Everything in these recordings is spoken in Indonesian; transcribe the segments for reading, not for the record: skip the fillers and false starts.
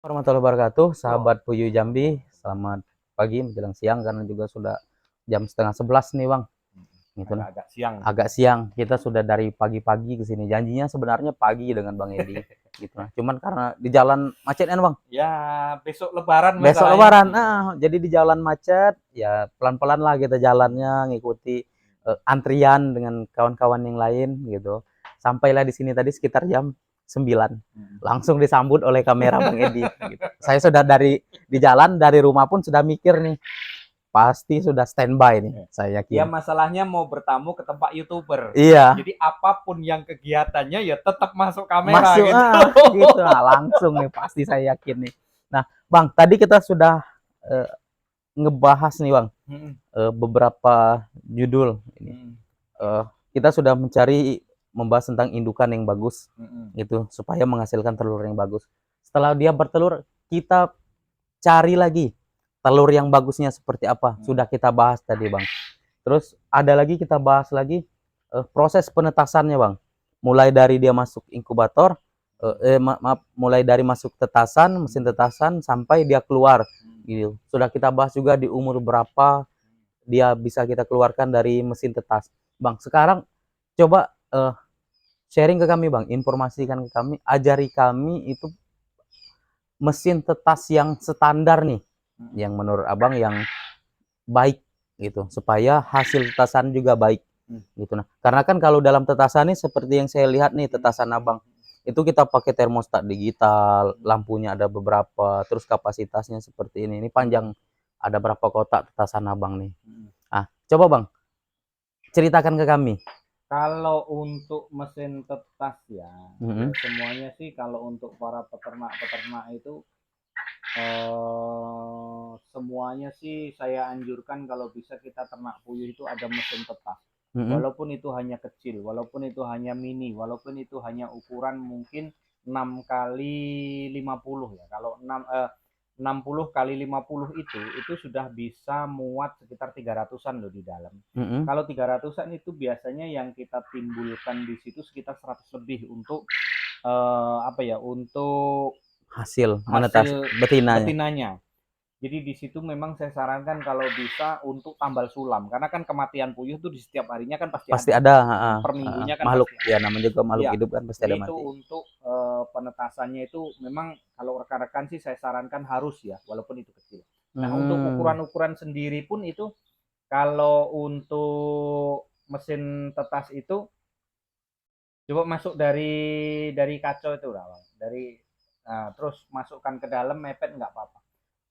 Warahmatullahi wabarakatuh, sahabat Puyuh Jambi. Selamat pagi menjelang siang karena juga sudah jam setengah 11 nih Bang. Gitu nah. Agak siang. Agak siang. Kita sudah dari pagi-pagi ke sini. Janjinya sebenarnya pagi dengan Bang Edi. Gitu nah. Cuman karena di jalan macet kan Bang. Ya, besok Lebaran Besok masalahnya. Lebaran. Nah, jadi di jalan macet, ya pelan-pelan lah kita jalannya ngikuti antrian dengan kawan-kawan yang lain gitu. Sampailah di sini tadi sekitar jam 9. Langsung disambut oleh kamera Bang Edi gitu. Saya sudah di jalan dari rumah pun sudah mikir nih, pasti sudah standby nih, saya Ya, yakin. masalahnya mau bertamu ke tempat YouTuber. Iya. Jadi apapun yang kegiatannya ya tetap masuk kamera Masuk gitu. gitu. Nah, langsung nih pasti saya yakin nih. Nah, Bang, tadi kita sudah eh, ngebahas nih Bang beberapa judul ini. Kita sudah membahas tentang indukan yang bagus gitu supaya menghasilkan telur yang bagus. Setelah dia bertelur, kita cari lagi telur yang bagusnya seperti apa. Sudah kita bahas tadi Bang. Terus ada lagi kita bahas lagi proses penetasannya Bang. Mulai dari dia masuk inkubator, mulai dari masuk tetasan, mesin tetasan sampai dia keluar gitu. Sudah kita bahas juga di umur berapa dia bisa kita keluarkan dari mesin tetas. Bang, sekarang coba sharing ke kami Bang, informasikan ke kami, ajari kami itu mesin tetas yang standar nih, yang menurut Abang yang baik gitu, supaya hasil tetasan juga baik gitu. Nah, karena kan kalau dalam tetasan nih seperti yang saya lihat nih tetasan Abang, itu kita pakai termostat digital, lampunya ada beberapa, terus kapasitasnya seperti ini. Ini panjang, ada berapa kotak tetasan Abang nih. Ah, coba Bang, ceritakan ke kami. Kalau untuk mesin tetas ya, semuanya sih kalau untuk para peternak-peternak itu semuanya sih saya anjurkan kalau bisa kita ternak puyuh itu ada mesin tetas. Walaupun itu hanya kecil, walaupun itu hanya mini, walaupun itu hanya ukuran mungkin 6 kali 50 ya. Kalau 60 kali 50 itu sudah bisa muat sekitar 300-an loh di dalam. Kalau 300-an itu biasanya yang kita timbulkan di situ sekitar 100 lebih untuk untuk Hasil menetas betinanya. Jadi di situ memang saya sarankan kalau bisa untuk tambal sulam, karena kan kematian puyuh itu di setiap harinya kan pasti ada. per minggunya kan Makhluk pasti ya, namanya juga makhluk ya. hidup kan pasti ada Jadi itu mati. untuk penetasannya itu memang kalau rekan-rekan sih saya sarankan harus ya, walaupun itu kecil. Nah untuk ukuran-ukuran sendiri pun itu kalau untuk mesin tetas itu coba masuk dari kacau itu lah, terus masukkan ke dalam mepet nggak apa-apa.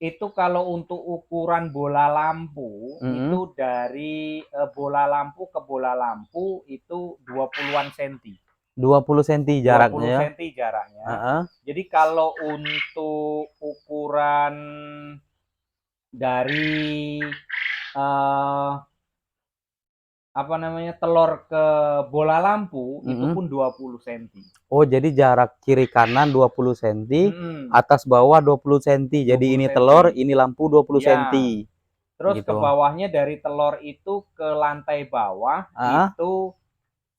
Itu kalau untuk ukuran bola lampu itu dari bola lampu ke bola lampu itu 20-an senti. 20 cm jaraknya 20 ya. cm jaraknya. Jadi kalau untuk ukuran dari telur ke bola lampu itu pun 20 cm. Oh, jadi jarak kiri kanan 20 cm, atas bawah 20 cm. Jadi ini telur, ini lampu 20 cm. Terus gitu. Ke bawahnya dari telur itu ke lantai bawah itu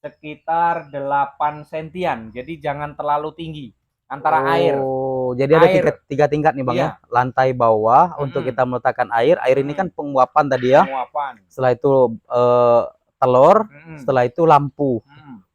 sekitar 8 sentian. Jadi jangan terlalu tinggi antara air. Oh, jadi ada tiga tingkat nih Bang ya. Lantai bawah untuk kita meletakkan air. Air ini kan penguapan tadi ya. Penguapan. Setelah itu telur, setelah itu lampu.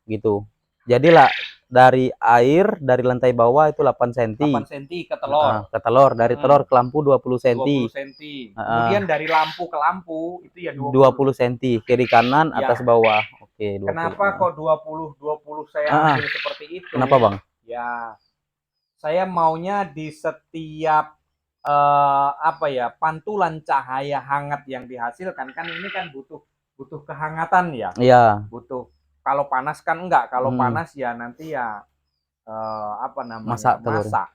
Gitu. Jadilah dari air dari lantai bawah itu 8 cm. 8 cm ke telur. Ke telur, dari telur ke lampu 20 cm. 20 cm. Kemudian dari lampu ke lampu itu ya 20 cm kiri kanan atas bawah. Oke, 20. Kenapa kok 20 saya ambil seperti itu? Kenapa, Bang? Ya, saya maunya di setiap pantulan cahaya hangat yang dihasilkan kan ini kan butuh kehangatan ya. Iya. Butuh, kalau panas kan enggak, kalau panas ya nanti ya masak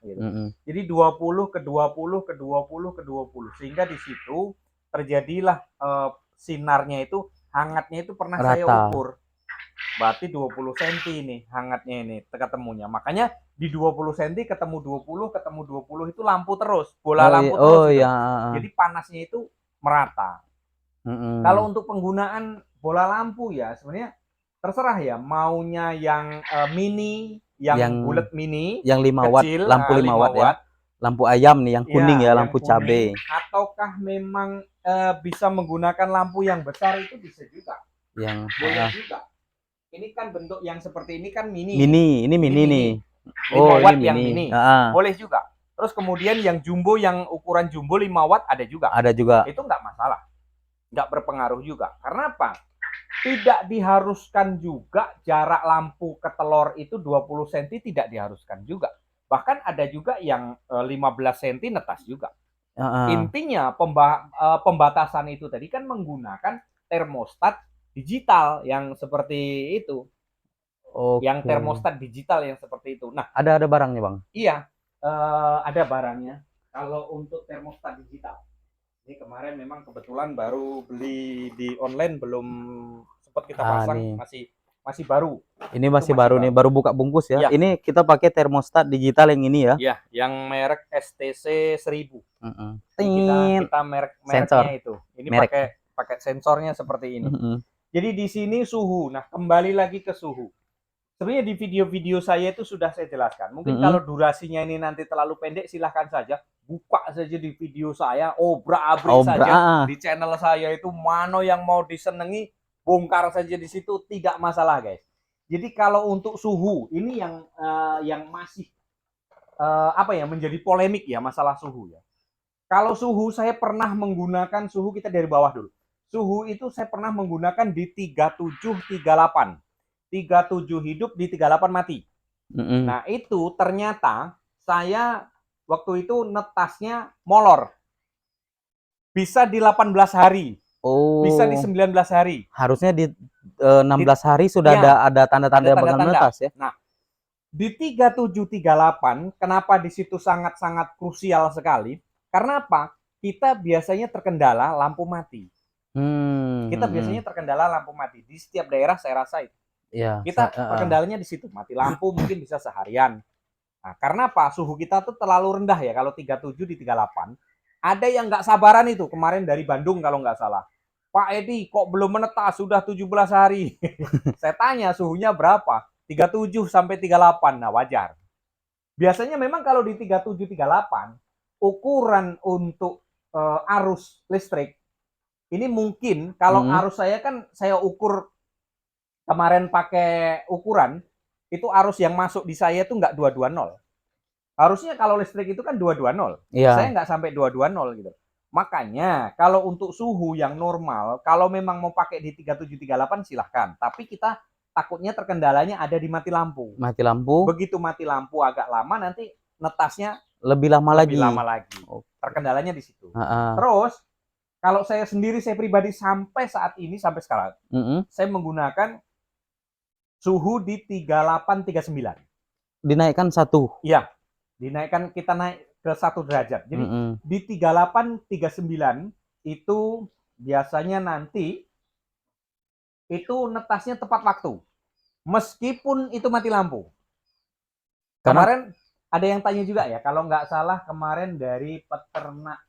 gitu. Jadi 20 ke 20 ke 20 ke 20 sehingga di situ terjadilah sinarnya itu hangatnya itu pernah saya ukur. Berarti 20 cm nih hangatnya ini ketemunya. Makanya di 20 cm ketemu 20 itu lampu terus, bola lampu terus gitu. Jadi panasnya itu merata. Kalau untuk penggunaan bola lampu ya sebenarnya terserah ya, maunya yang mini, yang bulat mini, yang 5 watt, lampu 5 watt ya. lampu ayam nih yang kuning ya, yang lampu kuning. cabai. Ataukah memang bisa menggunakan lampu yang besar itu bisa juga. Yang boleh juga. Ini kan bentuk yang seperti ini kan mini. Ini mini nih. 5 Oh, watt ini yang mini. mini. Boleh juga. Terus kemudian yang jumbo, yang ukuran jumbo 5 watt ada juga. Ada juga. Itu nggak masalah. Nggak berpengaruh juga. Karena apa? Tidak diharuskan juga jarak lampu ke telur itu 20 cm, tidak diharuskan juga. Bahkan ada juga yang 15 cm netas juga. Intinya pembatasan itu tadi kan menggunakan termostat digital yang seperti itu. Yang termostat digital yang seperti itu. Nah, ada barangnya, Bang? Iya, ada barangnya. Kalau untuk termostat digital, ini kemarin memang kebetulan baru beli di online, belum sempat kita pasang, masih baru. Ini masih baru nih, baru buka bungkus ya. Ini kita pakai termostat digital yang ini ya. Iya, yang merek STC 1000. Kita mereknya itu. Ini pakai sensornya seperti ini. Jadi di sini suhu. Nah, kembali lagi ke suhu. Sebenarnya di video-video saya itu sudah saya jelaskan. Mungkin kalau durasinya ini nanti terlalu pendek, silahkan saja buka saja di video saya, obrak-abrik saja di channel saya itu, mana yang mau disenangi bongkar saja di situ, tidak masalah guys. Jadi kalau untuk suhu ini yang masih menjadi polemik ya, masalah suhu ya. Kalau suhu saya pernah menggunakan suhu, kita dari bawah dulu. Suhu itu saya pernah menggunakan di 3738. 37 hidup, di 38 mati. Nah, itu ternyata saya waktu itu netasnya molor. Bisa di 18 hari. Bisa di 19 hari. Harusnya di 16 hari sudah ada tanda-tanda bakal netas ya. Nah, di 3738, kenapa di situ sangat-sangat krusial sekali? Karena apa? Kita biasanya terkendala lampu mati. Kita biasanya terkendala lampu mati. Di setiap daerah saya rasa itu. Kita terkendalanya di situ, mati lampu mungkin bisa seharian. Nah, karena apa? Suhu kita tuh terlalu rendah ya. Kalau 37 di 38, ada yang nggak sabaran itu kemarin dari Bandung kalau nggak salah. Pak Edi, kok belum menetas? Sudah 17 hari. Saya tanya suhunya berapa? 37 sampai 38. Nah, wajar. Biasanya memang kalau di 37 38, ukuran untuk arus listrik ini mungkin kalau arus saya kan saya ukur kemarin pakai ukuran, itu arus yang masuk di saya itu nggak 220. Harusnya kalau listrik itu kan 220. Saya nggak sampai 220 gitu. Makanya kalau untuk suhu yang normal, kalau memang mau pakai di 3738 silahkan. Tapi kita takutnya terkendalanya ada di mati lampu. Mati lampu. Begitu mati lampu agak lama, nanti netasnya lebih lama lagi. Terkendalanya di situ. Terus kalau saya sendiri, saya pribadi sampai saat ini, sampai sekarang, saya menggunakan suhu di 3839. Dinaikkan 1. Iya, dinaikkan, kita naik ke 1 derajat. Jadi di 3839 itu biasanya nanti itu netasnya tepat waktu. Meskipun itu mati lampu. Kemarin ada yang tanya juga ya, kalau nggak salah kemarin dari peternak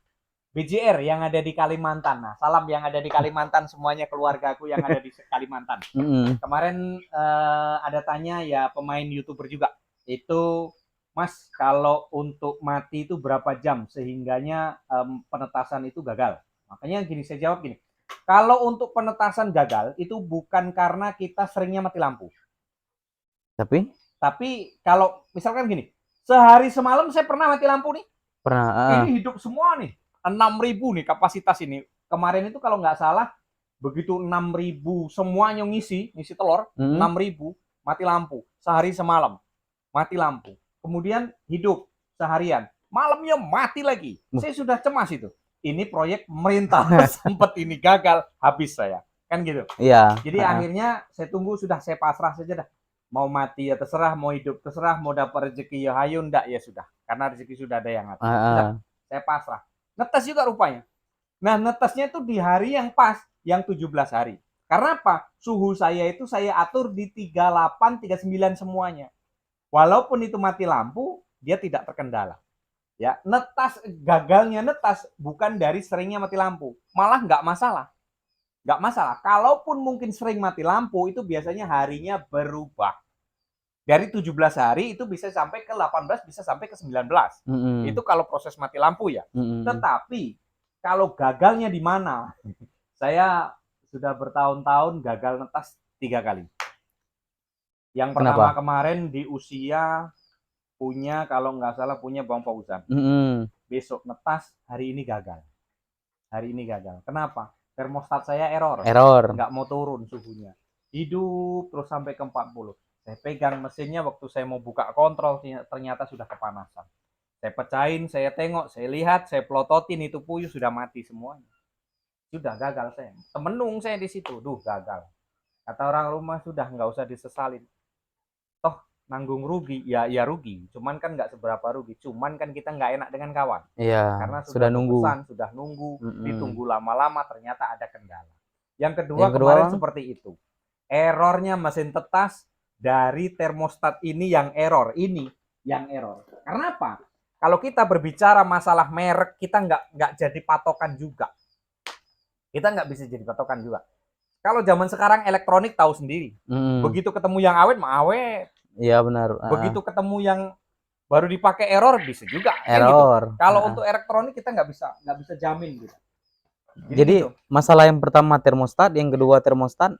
BJR yang ada di Kalimantan. Nah, salam yang ada di Kalimantan semuanya, keluargaku yang ada di Kalimantan. Kemarin ada tanya ya, pemain YouTuber juga. Itu, Mas, kalau untuk mati itu berapa jam sehingganya penetasan itu gagal? Makanya gini, saya jawab gini. Kalau untuk penetasan gagal itu bukan karena kita seringnya mati lampu. Tapi kalau misalkan gini, sehari semalam saya pernah mati lampu nih. Pernah. Ini hidup semua nih. 6.000 nih kapasitas ini. Kemarin itu kalau nggak salah, begitu 6.000 semuanya ngisi telur, 6.000 mati lampu. Sehari semalam, mati lampu. Kemudian hidup seharian. Malamnya mati lagi. Saya sudah cemas itu. Ini proyek pemerintah, sempat ini gagal, habis saya. Kan gitu. Iya. Jadi akhirnya saya tunggu, sudah saya pasrah saja dah. Mau mati ya terserah, mau hidup terserah, mau dapat rezeki ya hayu, ndak ya sudah. Karena rezeki sudah ada yang ngatur. Sudah, saya pasrah. Netes juga rupanya. Nah, netesnya itu di hari yang pas, yang 17 hari. Karena apa? Suhu saya itu saya atur di 38, 39 semuanya. Walaupun itu mati lampu, dia tidak terkendala. Ya, netas, gagalnya netas bukan dari seringnya mati lampu. Malah nggak masalah. Nggak masalah. Kalaupun mungkin sering mati lampu, itu biasanya harinya berubah. Dari 17 hari itu bisa sampai ke 18, bisa sampai ke 19. Itu kalau proses mati lampu ya. Tetapi kalau gagalnya di mana? Saya sudah bertahun-tahun gagal netas 3 kali. Yang pertama kemarin di usia punya, kalau nggak salah punya Bang Fauzan. Besok netas, hari ini gagal. Hari ini gagal. Kenapa? Termostat saya error. Nggak mau turun suhunya. Hidup terus sampai ke 40. Saya pegang mesinnya waktu saya mau buka kontrol, ternyata sudah kepanasan. Saya pecahin, saya tengok, saya lihat, saya pelototin, itu puyuh sudah mati semuanya. Sudah gagal saya. Temenung saya di situ. Duh, gagal. Kata orang rumah, sudah nggak usah disesalin. Toh nanggung rugi, ya rugi. Cuman kan nggak seberapa rugi. Cuman kan kita nggak enak dengan kawan. Iya. Karena sudah nunggu. Sudah nunggu, ditunggu lama-lama, ternyata ada kendala. Yang kedua kemarin seperti itu. Errornya mesin tetas dari termostat ini yang error. Ini yang error. Karena apa? Kalau kita berbicara masalah merek, kita nggak jadi patokan juga. Kita nggak bisa jadi patokan juga. Kalau zaman sekarang elektronik tahu sendiri. Begitu ketemu yang awet, mah awet. Iya benar. Begitu ketemu yang baru dipakai error, bisa juga. Error. Gitu. Kalau untuk elektronik kita nggak bisa jamin gitu. Jadi gitu. Masalah yang pertama termostat, yang kedua termostat.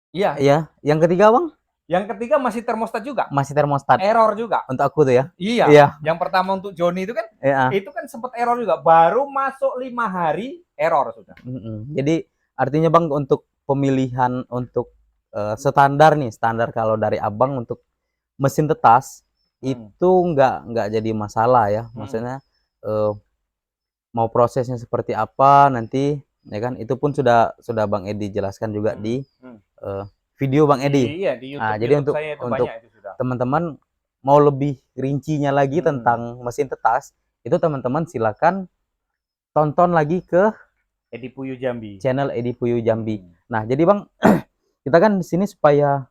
Iya. Iya. Yang ketiga Bang? Yang ketiga masih termostat juga. Masih termostat. Error juga. Untuk aku tuh ya. Iya. Yang pertama untuk Joni itu kan, itu kan sempat error juga. Baru masuk 5 hari error sudah. Jadi artinya Bang, untuk pemilihan untuk standar kalau dari Abang untuk mesin tetas itu nggak jadi masalah ya. Maksudnya mau prosesnya seperti apa nanti ya kan, itu pun sudah Bang Edi jelaskan juga di video Bang Edi. Iya, di YouTube. Nah, jadi untuk teman-teman mau lebih rincinya lagi tentang mesin tetas, itu teman-teman silakan tonton lagi ke Edi Puyuh Jambi. Channel Edi Puyuh Jambi. Nah, jadi Bang, kita kan di sini supaya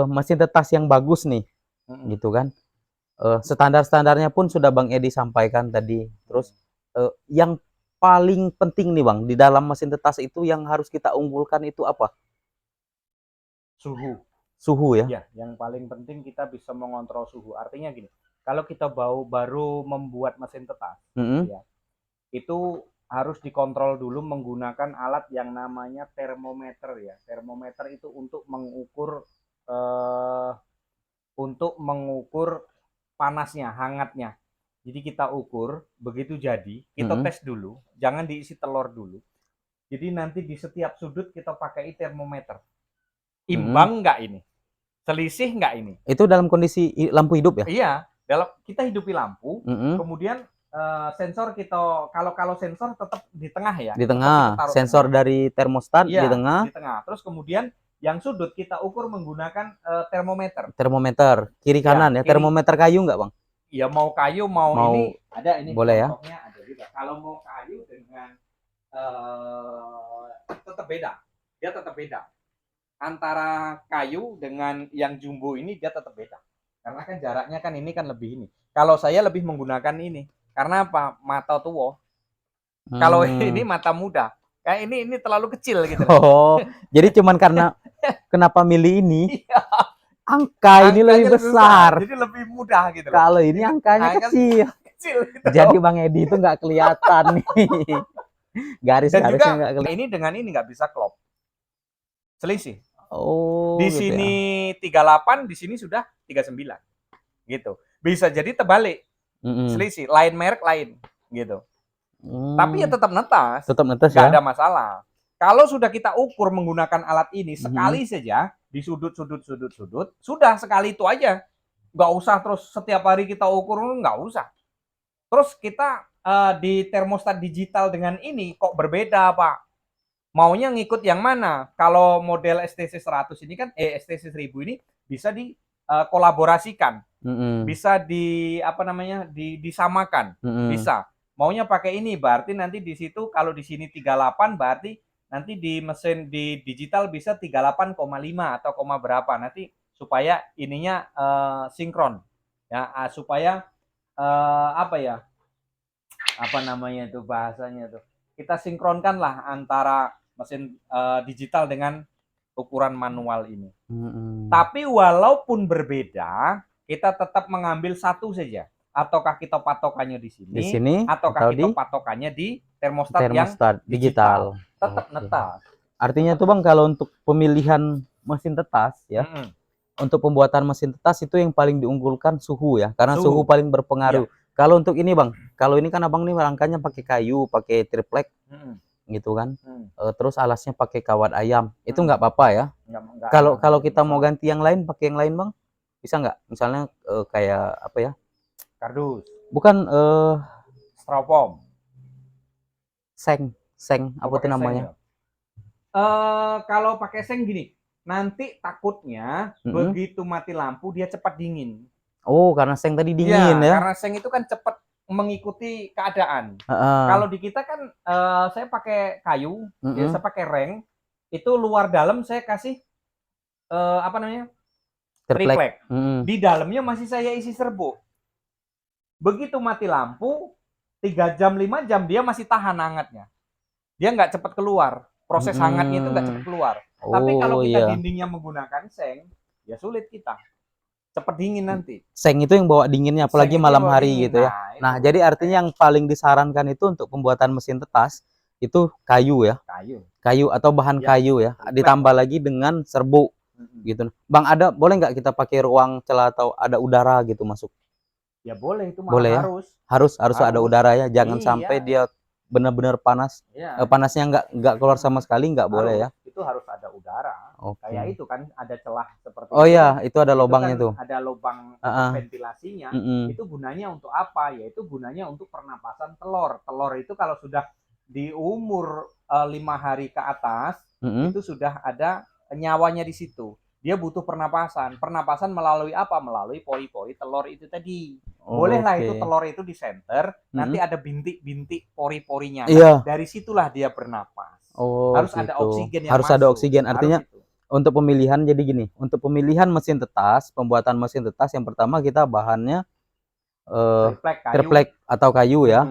mesin tetas yang bagus nih, gitu kan. Standar-standarnya pun sudah Bang Edi sampaikan tadi. Terus yang paling penting nih Bang, di dalam mesin tetas itu yang harus kita unggulkan itu apa? Suhu ya? Ya, yang paling penting kita bisa mengontrol suhu. Artinya gini, kalau kita baru membuat mesin tetas, ya, itu harus dikontrol dulu menggunakan alat yang namanya termometer ya. Termometer itu untuk mengukur panasnya, hangatnya. Jadi kita ukur, begitu jadi, kita tes dulu, jangan diisi telur dulu. Jadi nanti di setiap sudut kita pakai termometer. Imbang nggak ini? Selisih nggak ini? Itu dalam kondisi lampu hidup ya? Iya, kita hidupi lampu, kemudian sensor kita, kalau sensor tetap di tengah ya. Di tengah, sensor dari termostat di tengah. Di tengah. Terus kemudian yang sudut kita ukur menggunakan termometer. Termometer kiri kanan ya, termometer kayu nggak Bang? Iya, mau kayu mau ini ada ini. Boleh ya? Ada juga. Kalau mau kayu dengan tetap beda. Dia tetap beda. Antara kayu dengan yang jumbo ini dia tetap beda. Karena kan jaraknya kan ini kan lebih ini. Kalau saya lebih menggunakan ini. Karena apa? Mata tua. Kalau ini mata muda. Kayak ini terlalu kecil gitu. Oh, jadi cuman karena kenapa milih ini? Angka ini lebih besar. Jadi lebih mudah gitu. Kalau ini angkanya kecil. Gitu. Jadi Bang Edi itu nggak kelihatan nih. Garis-garisnya nggak kelihatan. Ini dengan ini nggak bisa klop. Selisih. Oh, di gitu sini ya. 38, di sini sudah 39. Gitu. Bisa jadi terbalik. Selisih, lain merek lain gitu. Tapi ya tetap netas. Nggak ada masalah. Kalau sudah kita ukur menggunakan alat ini sekali saja di sudut, sudah sekali itu aja. Nggak usah terus setiap hari kita ukur, nggak usah. Terus kita di termostat digital dengan ini kok berbeda, Pak? Maunya ngikut yang mana? Kalau model STC 100 ini kan STC 1000 ini bisa dikolaborasikan. Bisa disamakan. Bisa. Maunya pakai ini, berarti nanti di situ kalau di sini 38 berarti nanti di mesin di digital bisa 38,5 atau koma berapa nanti supaya ininya sinkron. Ya, supaya apa namanya itu bahasanya tuh. Kita sinkronkan lah antara mesin digital dengan ukuran manual ini. Tapi walaupun berbeda, kita tetap mengambil satu saja. Ataukah kita patokannya di sini ataukah kita patokannya di termostat yang digital. Tetap netas. Artinya tuh Bang, kalau untuk pemilihan mesin tetas ya, untuk pembuatan mesin tetas itu yang paling diunggulkan suhu ya, karena suhu paling berpengaruh. Kalau untuk ini Bang, kalau ini kan Abang nih rangkanya pakai kayu, pakai triplek, gitu kan. Terus alasnya pakai kawat ayam, itu nggak apa-apa ya. Kalau kita mau ganti yang lain, pakai yang lain Bang, bisa nggak? Misalnya kayak apa ya? Kardus. Bukan Styrofoam. Seng apa tuh namanya? Kalau pakai seng gini, nanti takutnya begitu mati lampu dia cepat dingin. Oh, karena seng tadi dingin ya? Karena seng itu kan cepat mengikuti keadaan. Kalau di kita kan saya pakai kayu, saya pakai reng, itu luar dalam saya kasih apa namanya? Triplek. Di dalamnya masih saya isi serbuk. Begitu mati lampu, 3 jam 5 jam dia masih tahan hangatnya. Dia nggak cepat keluar. Proses hangatnya itu nggak cepat keluar. Tapi kalau kita dindingnya menggunakan seng, ya sulit kita. Cepat dingin nanti. Seng itu yang bawa dinginnya, apalagi malam hari gitu ya. Nah, jadi artinya yang paling disarankan itu untuk pembuatan mesin tetas itu kayu ya. Kayu atau bahan kayu ya. Ditambah lagi dengan serbuk gitu. Bang, boleh nggak kita pakai ruang celah atau ada udara gitu masuk? Ya boleh, itu boleh ya? Harus ada udara ya, jangan sampai dia benar-benar panas. Panasnya nggak keluar sama sekali, nggak boleh ya. Itu harus ada udara. Kayak itu kan ada celah seperti itu. Oh iya, itu ada lubangnya tuh. Ada lubang ventilasinya. Itu gunanya untuk apa? Yaitu gunanya untuk pernapasan telur. Telur itu kalau sudah di umur 5 hari ke atas, itu sudah ada nyawanya di situ. Dia butuh pernapasan. Pernapasan melalui apa? Melalui pori-pori telur itu tadi. Bolehlah itu telur itu di center, nanti ada bintik-bintik pori-porinya. Dari situlah dia bernapas. Harus ada oksigen yang harus masuk. Ada oksigen. Artinya untuk pemilihan jadi gini, untuk pemilihan mesin tetas, pembuatan mesin tetas yang pertama kita bahannya triplek atau kayu ya.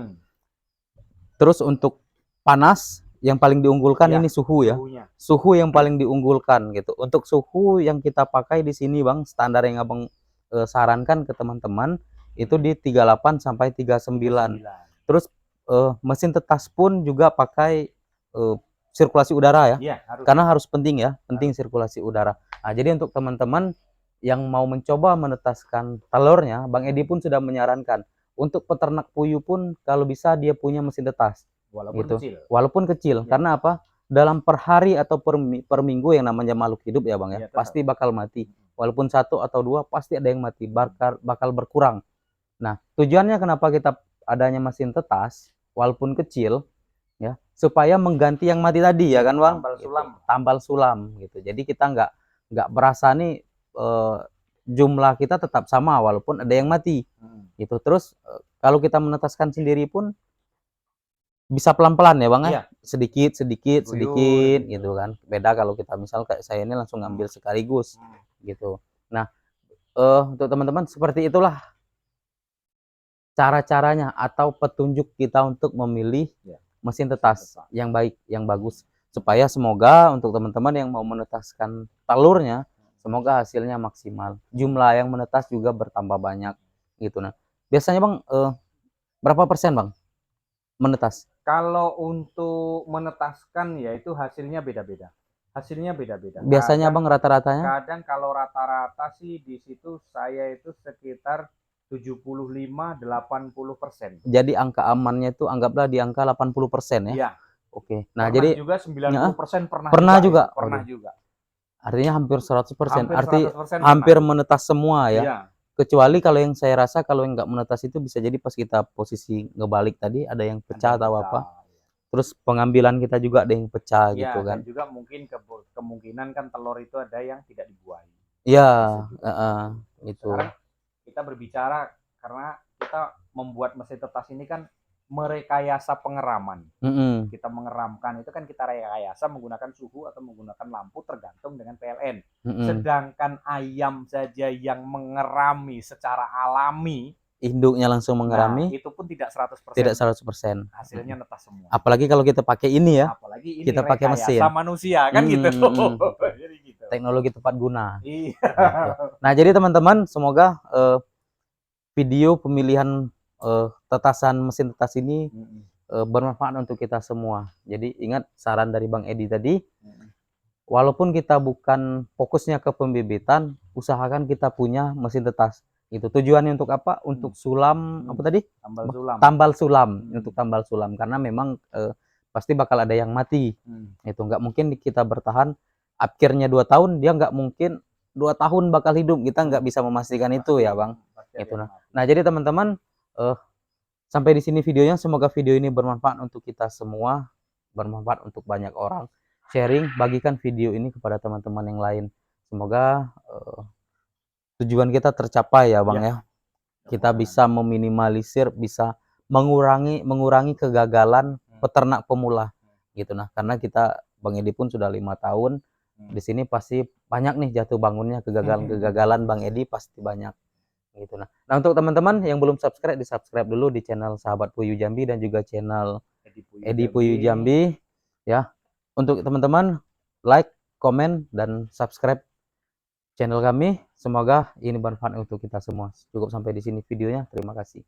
Terus untuk panas yang paling diunggulkan ini suhu ya. Suhu yang paling diunggulkan gitu. Untuk suhu yang kita pakai di sini Bang, standar yang Abang sarankan ke teman-teman itu di 38 sampai 39. Terus mesin tetas pun juga pakai sirkulasi udara ya. Karena harus penting ya, penting sirkulasi udara. Nah, jadi untuk teman-teman yang mau mencoba menetaskan telurnya, Bang Edi pun sudah menyarankan untuk peternak puyuh pun kalau bisa dia punya mesin tetas. Walaupun kecil. Karena apa? Dalam per hari atau per minggu yang namanya makhluk hidup ya Bang ya, pasti bakal mati. Walaupun 1 atau 2 pasti ada yang mati, bakal berkurang. Nah, tujuannya kenapa kita adanya mesin tetas walaupun kecil ya, supaya mengganti yang mati tadi ya kan Bang? Tambal sulam gitu. Jadi kita nggak berasa nih jumlah kita tetap sama walaupun ada yang mati. Gitu. Terus kalau kita menetaskan sendiri pun bisa pelan-pelan ya Bang ya, sedikit gitu kan. Beda kalau kita misal kayak saya ini langsung ngambil sekaligus gitu. Nah, untuk teman-teman seperti itulah cara-caranya atau petunjuk kita untuk memilih mesin tetas yang baik, yang bagus, supaya semoga untuk teman-teman yang mau menetaskan telurnya, semoga hasilnya maksimal. Jumlah yang menetas juga bertambah banyak gitu. Nah, biasanya Bang berapa persen Bang menetas? Kalau untuk menetaskan ya itu hasilnya beda-beda. Biasanya Bang rata-ratanya? Kadang kalau rata-rata sih di situ saya itu sekitar 75-80%. Jadi angka amannya itu anggaplah di angka 80% ya? Iya. Oke. Nah, jadi juga 90% pernah juga. Artinya hampir 100%. Hampir menetas semua ya? Iya. Kecuali kalau yang saya rasa kalau yang nggak menetas itu bisa jadi pas kita posisi ngebalik tadi ada yang pecah atau apa. Terus pengambilan kita juga ada yang pecah gitu kan. Dan juga mungkin kemungkinan kan telur itu ada yang tidak dibuahi. Iya, itu. Sekarang kita berbicara karena kita membuat mesin tetas ini kan merekayasa pengeraman. Kita mengeramkan itu kan kita rekayasa menggunakan suhu atau menggunakan lampu tergantung dengan PLN. Sedangkan ayam saja yang mengerami secara alami induknya langsung mengerami. Itu pun tidak 100%. Tidak 100%. Hasilnya netas semua. Apalagi kalau kita pakai ini ya. Apalagi ini kita pakai mesin. manusia kan gitu. Jadi gitu. Teknologi tepat guna. Iya. Nah, jadi teman-teman, semoga video pemilihan tetasan mesin tetas ini bermanfaat untuk kita semua. Jadi ingat saran dari Bang Edi tadi, walaupun kita bukan fokusnya ke pembibitan, usahakan kita punya mesin tetas. Itu tujuannya untuk apa? Untuk sulam apa tadi? Tambal sulam. Untuk tambal sulam, karena memang pasti bakal ada yang mati. Itu nggak mungkin kita bertahan akhirnya 2 tahun, dia nggak mungkin 2 tahun bakal hidup. Kita nggak bisa memastikan itu ya Bang. Itu nah jadi teman-teman, sampai di sini videonya. Semoga video ini bermanfaat untuk kita semua, bermanfaat untuk banyak orang. Sharing, bagikan video ini kepada teman-teman yang lain. Semoga tujuan kita tercapai ya Bang ya. Kita bisa meminimalisir, bisa mengurangi kegagalan peternak pemula gitu. Nah, karena kita Bang Edi pun sudah 5 tahun di sini, pasti banyak nih jatuh bangunnya, kegagalan Bang Edi pasti banyak gitu. Nah, untuk teman-teman yang belum subscribe, di-subscribe dulu di channel Sahabat Puyuh Jambi dan juga channel Edi Puyuh Jambi ya. Untuk teman-teman like, komen, dan subscribe channel kami. Semoga ini bermanfaat untuk kita semua. Cukup sampai di sini videonya. Terima kasih.